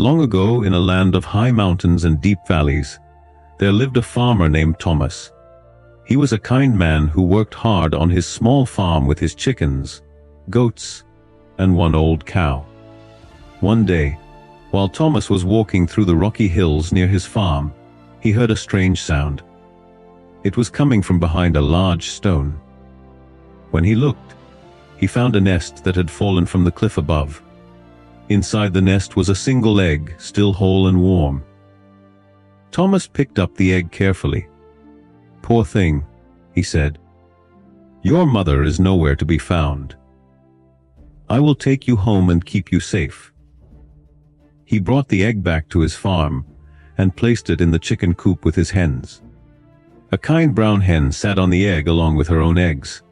Long ago, in a land of high mountains and deep valleys, there lived a farmer named Thomas. He was a kind man who worked hard on his small farm with his chickens, goats, and one old cow. One day, while Thomas was walking through the rocky hills near his farm, he heard a strange sound. It was coming from behind a large stone. When he looked, he found a nest that had fallen from the cliff above. Inside the nest was a single egg, still whole and warm. Thomas picked up the egg carefully. "Poor thing," he said. "Your mother is nowhere to be found. I will take you home and keep you safe." He brought the egg back to his farm and placed it in the chicken coop with his hens. A kind brown hen sat on the egg along with her own eggs.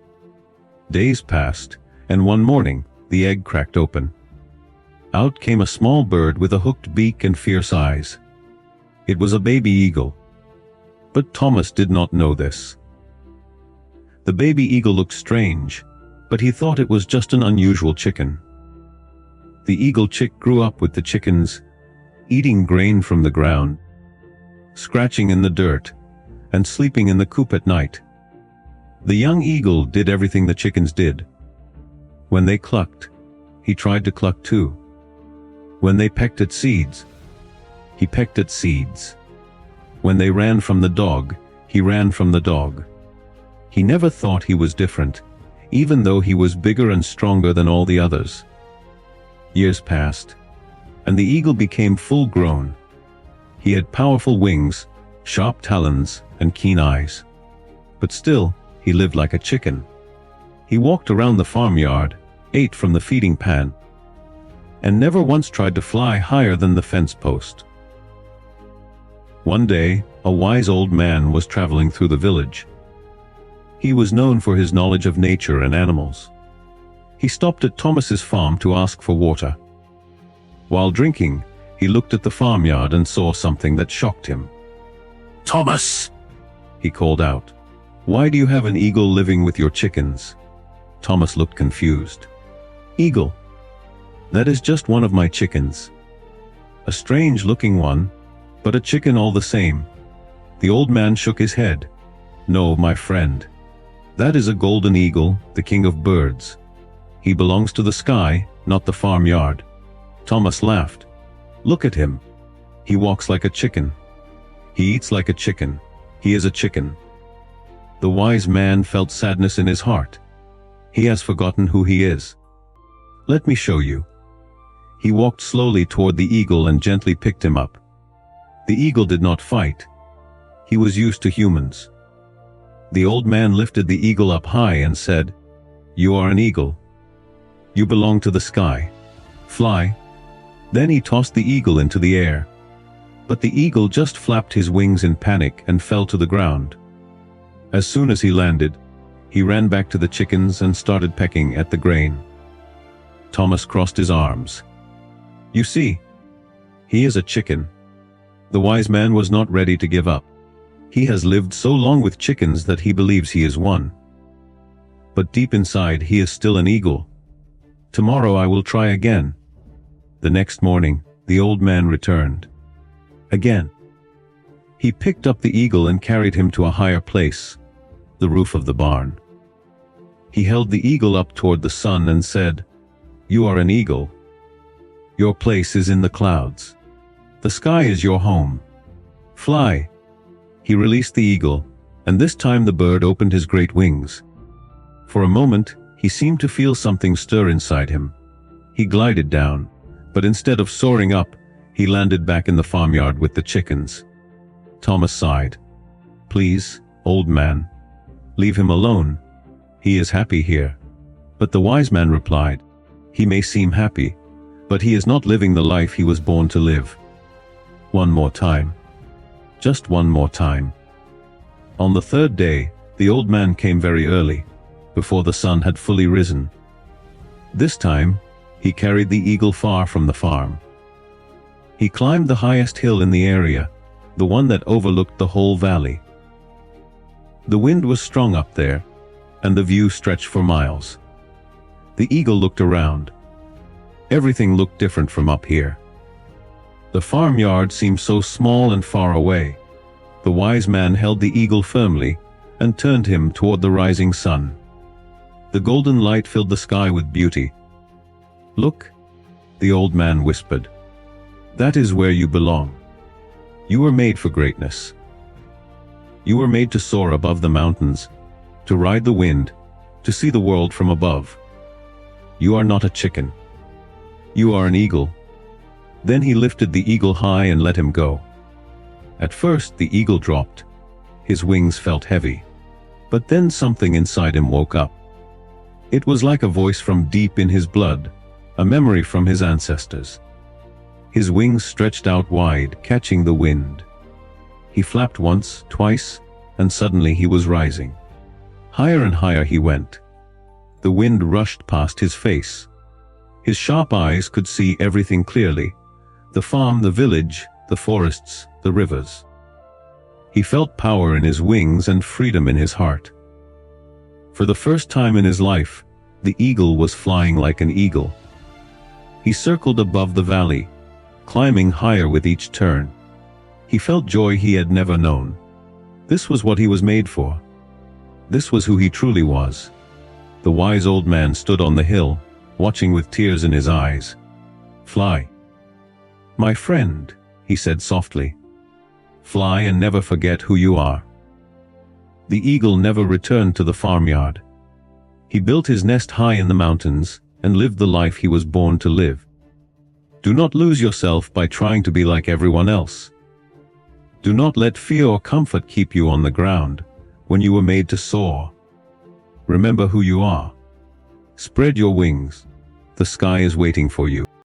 Days passed, and one morning the egg cracked open. Out came a small bird with a hooked beak and fierce eyes. It was a baby eagle. But Thomas did not know this. The baby eagle looked strange, but he thought it was just an unusual chicken. The eagle chick grew up with the chickens, eating grain from the ground, scratching in the dirt, and sleeping in the coop at night. The young eagle did everything the chickens did. When they clucked, he tried to cluck too. When they pecked at seeds, he pecked at seeds. When they ran from the dog, he ran from the dog. He never thought he was different, even though he was bigger and stronger than all the others. Years passed, and the eagle became full-grown. He had powerful wings, sharp talons, and keen eyes. But still, he lived like a chicken. He walked around the farmyard, ate from the feeding pan, and never once tried to fly higher than the fence post. One day, a wise old man was traveling through the village. He was known for his knowledge of nature and animals. He stopped at Thomas's farm to ask for water. While drinking, he looked at the farmyard and saw something that shocked him. "Thomas!" he called out. "Why do you have an eagle living with your chickens?" Thomas looked confused. "Eagle? That is just one of my chickens. A strange-looking one, but a chicken all the same." The old man shook his head. "No, my friend. That is a golden eagle, the king of birds. He belongs to the sky, not the farmyard." Thomas laughed. "Look at him. He walks like a chicken. He eats like a chicken. He is a chicken." The wise man felt sadness in his heart. He has forgotten who he is. "Let me show you." He walked slowly toward the eagle and gently picked him up. The eagle did not fight. He was used to humans. The old man lifted the eagle up high and said, "You are an eagle. You belong to the sky. Fly." Then he tossed the eagle into the air. But the eagle just flapped his wings in panic and fell to the ground. As soon as he landed, he ran back to the chickens and started pecking at the grain. Thomas crossed his arms. "You see, he is a chicken." The wise man was not ready to give up. He has lived so long with chickens that he believes he is one. But deep inside, he is still an eagle. "Tomorrow I will try again." The next morning, the old man returned. Again. He picked up the eagle and carried him to a higher place, the roof of the barn. He held the eagle up toward the sun and said, "You are an eagle. Your place is in the clouds. The sky is your home. Fly." He released the eagle, and this time the bird opened his great wings. For a moment, he seemed to feel something stir inside him. He glided down, but instead of soaring up, he landed back in the farmyard with the chickens. Thomas sighed. "Please, old man, leave him alone. He is happy here." But the wise man replied, "He may seem happy, but he is not living the life he was born to live. One more time. Just one more time." On the third day, the old man came very early, before the sun had fully risen. This time, he carried the eagle far from the farm. He climbed the highest hill in the area, the one that overlooked the whole valley. The wind was strong up there, and the view stretched for miles. The eagle looked around. Everything looked different from up here. The farmyard seemed so small and far away. The wise man held the eagle firmly and turned him toward the rising sun. The golden light filled the sky with beauty. "Look," the old man whispered. "That is where you belong. You were made for greatness. You were made to soar above the mountains, to ride the wind, to see the world from above. You are not a chicken. You are an eagle." Then he lifted the eagle high and let him go. At first the eagle dropped. His wings felt heavy. But then something inside him woke up. It was like a voice from deep in his blood, a memory from his ancestors. His wings stretched out wide, catching the wind. He flapped once, twice, and suddenly he was rising. Higher and higher he went. The wind rushed past his face. His sharp eyes could see everything clearly: the farm, the village, the forests, the rivers. He felt power in his wings and freedom in his heart. For the first time in his life, the eagle was flying like an eagle. He circled above the valley, climbing higher with each turn. He felt joy he had never known. This was what he was made for. This was who he truly was. The wise old man stood on the hill, watching with tears in his eyes. "Fly, my friend," he said softly. "Fly and never forget who you are." The eagle never returned to the farmyard. He built his nest high in the mountains and lived the life he was born to live. Do not lose yourself by trying to be like everyone else. Do not let fear or comfort keep you on the ground when you were made to soar. Remember who you are. Spread your wings. The sky is waiting for you.